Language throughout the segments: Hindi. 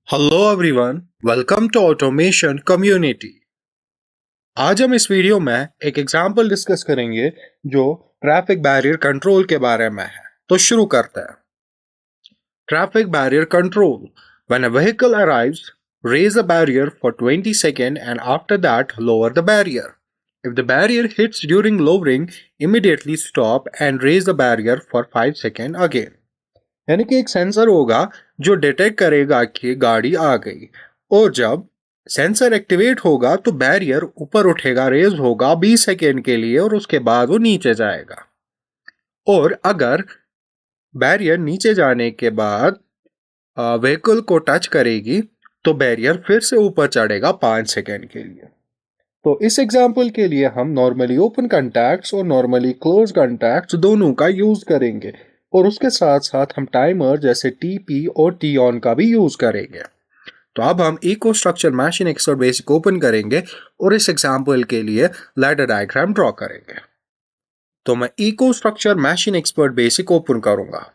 Hello everyone, welcome to automation community. आज हम इस वीडियो में एक एग्जांपल डिस्कस करेंगे जो ट्रैफिक बैरियर कंट्रोल के बारे में है। तो शुरू करते हैं। Traffic barrier control. When a vehicle arrives, raise a barrier for 20 seconds and after that lower the barrier. If the barrier hits during lowering, immediately stop and raise the barrier for 5 seconds again. यानी कि एक सेंसर होगा जो डिटेक्ट करेगा कि गाड़ी आ गई, और जब सेंसर एक्टिवेट होगा तो बैरियर ऊपर उठेगा, रेज होगा 20 सेकेंड के लिए और उसके बाद वो नीचे जाएगा। और अगर बैरियर नीचे जाने के बाद व्हीकल को टच करेगी तो बैरियर फिर से ऊपर चढ़ेगा 5 सेकेंड के लिए। तो इस एग्जाम्पल के लिए हम नॉर्मली ओपन कॉन्टैक्ट्स और नॉर्मली क्लोज कॉन्टैक्ट्स दोनों का यूज करेंगे, और उसके साथ साथ हम टाइमर जैसे टीपी और टी ऑन का भी यूज करेंगे। तो अब हम EcoStruxure machine expert basic open करेंगे और इस एग्जाम्पल के लिए लैडर डायग्राम ड्रॉ करेंगे। तो मैं EcoStruxure machine expert basic open करूंगा।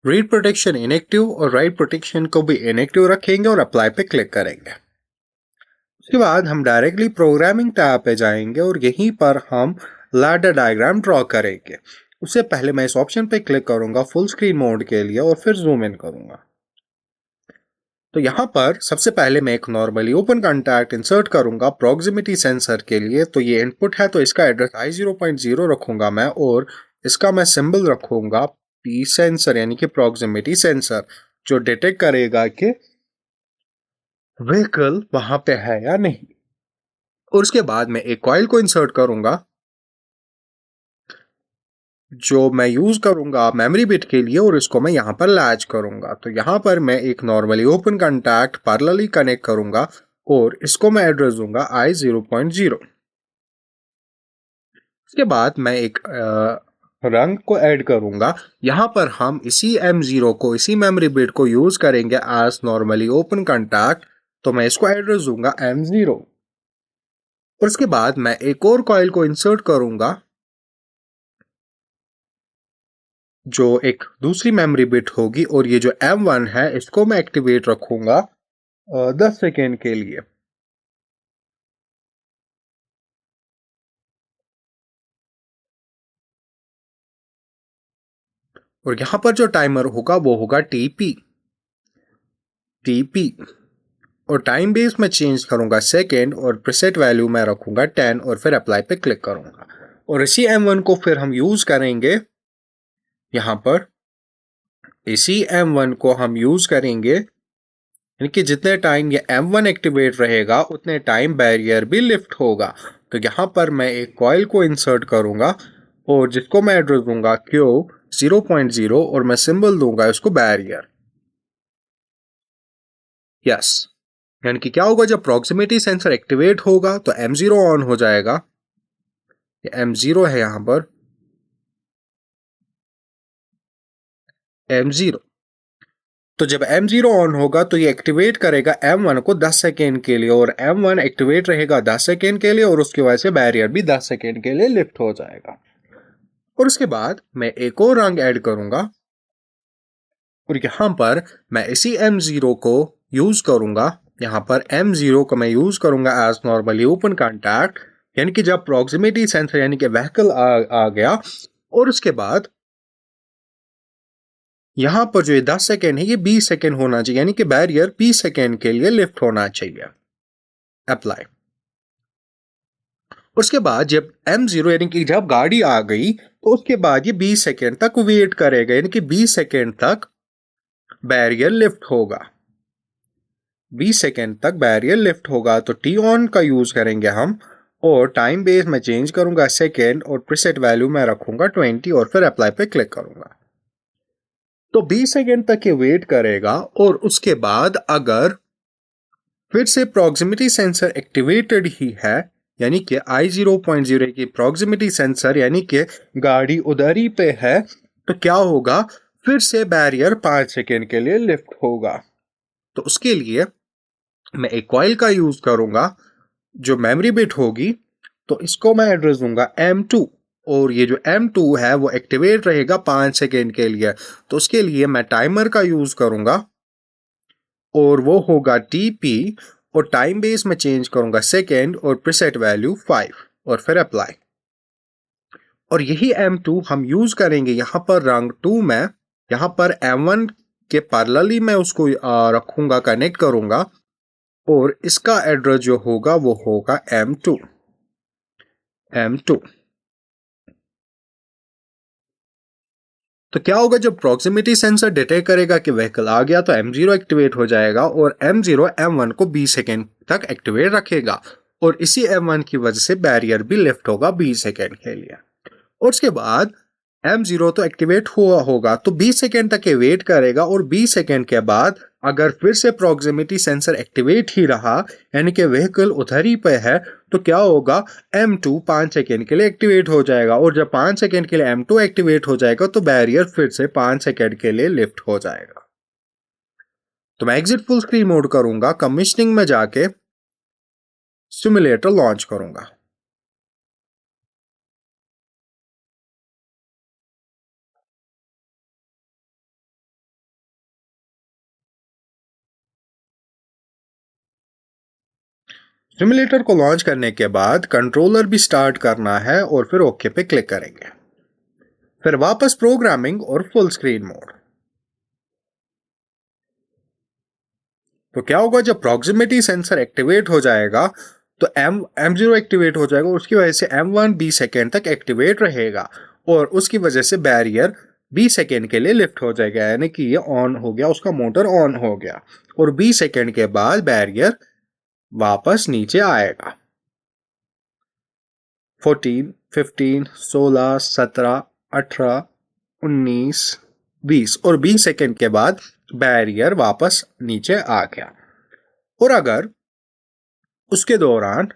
रीड प्रोटेक्शन इनएक्टिव और राइट प्रोटेक्शन को भी इनएक्टिव रखेंगे और अप्लाई पे क्लिक करेंगे। उसके बाद हम डायरेक्टली प्रोग्रामिंग टैब पे जाएंगे और यहीं पर हम लैडर डायग्राम ड्रॉ करेंगे। उससे पहले मैं इस ऑप्शन पे क्लिक करूंगा फुल स्क्रीन मोड के लिए और फिर जूम इन करूंगा। तो यहाँ पर सबसे पहले मैं एक नॉर्मली ओपन कॉन्टैक्ट इंसर्ट करूंगा प्रॉक्सिमिटी सेंसर के लिए। तो ये इनपुट है, तो इसका एड्रेस i0.0 रखूंगा मैं, और इसका मैं सिंबल रखूंगा पी सेंसर यानी कि प्रॉक्सिमिटी सेंसर, जो डिटेक्ट करेगा कि व्हीकल वहां पे है या नहीं। और उसके बाद मैं एक कॉइल को इंसर्ट करूंगा जो मैं यूज करूंगा मेमोरी बिट के लिए, और इसको मैं यहाँ पर लैच करूंगा। तो यहाँ पर मैं एक normally open contact parallelly connect करूंगा और इसको मैं एड्रेस दूंगा i0.0। उसके बाद मैं एक रंग को ऐड करूंगा। यहाँ पर हम इसी M0 को, इसी मेमोरी बिट को यूज करेंगे एज नॉर्मली ओपन कॉन्टैक्ट। तो मैं इसको एड्रेस दूंगा M0। और उसके बाद मैं एक और कॉइल को इंसर्ट करूंगा जो एक दूसरी मेमोरी बिट होगी, और ये जो M1 है इसको मैं एक्टिवेट रखूंगा 10 सेकेंड के लिए। और यहां पर जो टाइमर होगा वो होगा टीपी। और टाइम बेस में चेंज करूंगा सेकेंड, और प्रीसेट वैल्यू मैं रखूंगा 10 और फिर अप्लाई पे क्लिक करूंगा। और इसी M1 को फिर हम यूज करेंगे यहां पर। इसी M1 को हम यूज करेंगे, यानी कि जितने टाइम ये M1 एक्टिवेट रहेगा उतने टाइम बैरियर भी लिफ्ट होगा। तो यहाँ पर मैं एक कॉइल को इंसर्ट करूंगा और जिसको मैं एड्रेस दूंगा Q0.0 और मैं सिंबल दूंगा इसको बैरियर। यस, यानी कि क्या होगा, जब प्रॉक्सिमिटी सेंसर एक्टिवेट होगा तो M0 ऑन हो जाएगा। ये M0 है यहां पर M0। तो जब M0 ऑन होगा तो ये एक्टिवेट करेगा M1 को 10 सेकेंड के लिए, और M1 एक्टिवेट रहेगा 10 सेकेंड के लिए, और उसकी वजह से बैरियर भी 10 सेकेंड के लिए लिफ्ट हो जाएगा। और उसके बाद मैं एक और रंग ऐड करूंगा, और यहां पर मैं इसी M0 को यूज करूंगा। यहां पर M0 को मैं यूज करूंगा एज नॉर्मली ओपन कॉन्टैक्ट, यानी कि जब प्रॉक्सिमिटी सेंसर यानी कि व्हीकल आ गया, और उसके बाद यहां पर जो ये 10 सेकेंड है ये 20 सेकेंड होना चाहिए, यानी कि बैरियर 20 सेकेंड के लिए लिफ्ट होना चाहिए। अप्लाई। उसके बाद जब M0 यानी कि जब गाड़ी आ गई तो उसके बाद ये 20 सेकेंड तक वेट करेगा, यानी कि 20 सेकेंड तक बैरियर लिफ्ट होगा। 20 सेकेंड तक बैरियर लिफ्ट होगा। तो टी ऑन का यूज करेंगे हम, और टाइम बेस में चेंज करूंगा सेकेंड, और प्रीसेट वैल्यू में रखूंगा 20 और फिर अप्लाई पे क्लिक करूंगा। तो 20 सेकेंड तक ये वेट करेगा, और उसके बाद अगर फिर से प्रॉक्सिमिटी सेंसर एक्टिवेटेड ही है, यानी कि I0.0 की प्रॉक्सिमिटी सेंसर यानी कि गाड़ी उधर ही पे है, तो क्या होगा, फिर से बैरियर 5 सेकेंड के लिए लिफ्ट होगा। तो उसके लिए मैं एक कॉइल का यूज करूंगा जो मेमोरी बिट होगी, तो इसको मैं एड्रेस दूंगा M2, और ये जो M2 है वो एक्टिवेट रहेगा 5 सेकेंड के लिए। तो उसके लिए मैं टाइमर का यूज करूंगा, और वो होगा TP, और टाइम बेस में चेंज करूंगा सेकेंड, और प्रीसेट वैल्यू 5, और फिर अप्लाई। और यही M2 हम यूज करेंगे यहाँ पर रंग 2 में। यहाँ पर M1 के पैरेलली मैं उसको रखूंगा, कनेक्ट करूंगा, और इसका एड्रेस जो होगा वो होगा M2। तो क्या होगा, जब प्रॉक्सिमिटी सेंसर डिटेक्ट करेगा कि व्हीकल आ गया, तो M0 एक्टिवेट हो जाएगा, और M0 M1 को 20 सेकेंड तक एक्टिवेट रखेगा, और इसी M1 की वजह से बैरियर भी लिफ्ट होगा 20 सेकेंड के लिए। और उसके बाद M0 तो एक्टिवेट हुआ होगा, तो 20 सेकेंड तक ये वेट करेगा, और 20 सेकेंड के बाद अगर फिर से प्रॉक्सिमिटी सेंसर एक्टिवेट ही रहा, यानी कि व्हीकल उधर ही पे है, तो क्या होगा, M2 5 सेकेंड के लिए एक्टिवेट हो जाएगा, और जब 5 सेकेंड के लिए M2 एक्टिवेट हो जाएगा, तो बैरियर फिर से 5 सेकेंड के लिए लिफ्ट हो जाएगा। तो मैं एग्जिट फुल स्क्रीन मोड करूंगा, कमीशनिंग में जाके सिमुलेटर लॉन्च करूंगा। सिमुलेटर को लॉन्च करने के बाद कंट्रोलर भी स्टार्ट करना है, और फिर ओके पे क्लिक करेंगे। फिर वापस प्रोग्रामिंग और फुल स्क्रीन मोड। तो क्या होगा, जब प्रॉक्सिमिटी सेंसर एक्टिवेट हो जाएगा, तो M0 एक्टिवेट हो जाएगा, उसकी वजह से M1 20 सेकेंड तक एक्टिवेट रहेगा, और उसकी वजह से बैरियर 20 सेकेंड के लिए लिफ्ट हो जाएगा, यानी कि ये ऑन हो गया, उसका मोटर ऑन हो गया, और 20 सेकेंड के बाद बैरियर वापस नीचे आएगा। 14, 15, 16, 17, 18, 19, 20, और 20 सेकेंड के बाद बैरियर वापस नीचे आ गया। और अगर उसके दौरान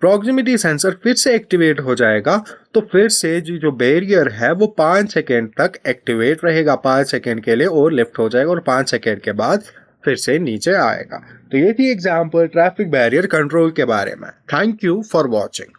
प्रॉक्सिमिटी सेंसर फिर से एक्टिवेट हो जाएगा, तो फिर से जो बैरियर है वो 5 सेकेंड तक एक्टिवेट रहेगा, 5 सेकेंड के लिए, और लिफ्ट हो जाएगा, और 5 सेकेंड के बाद फिर से नीचे आएगा। तो ये थी एग्जांपल ट्रैफिक बैरियर कंट्रोल के बारे में। Thank you for watching.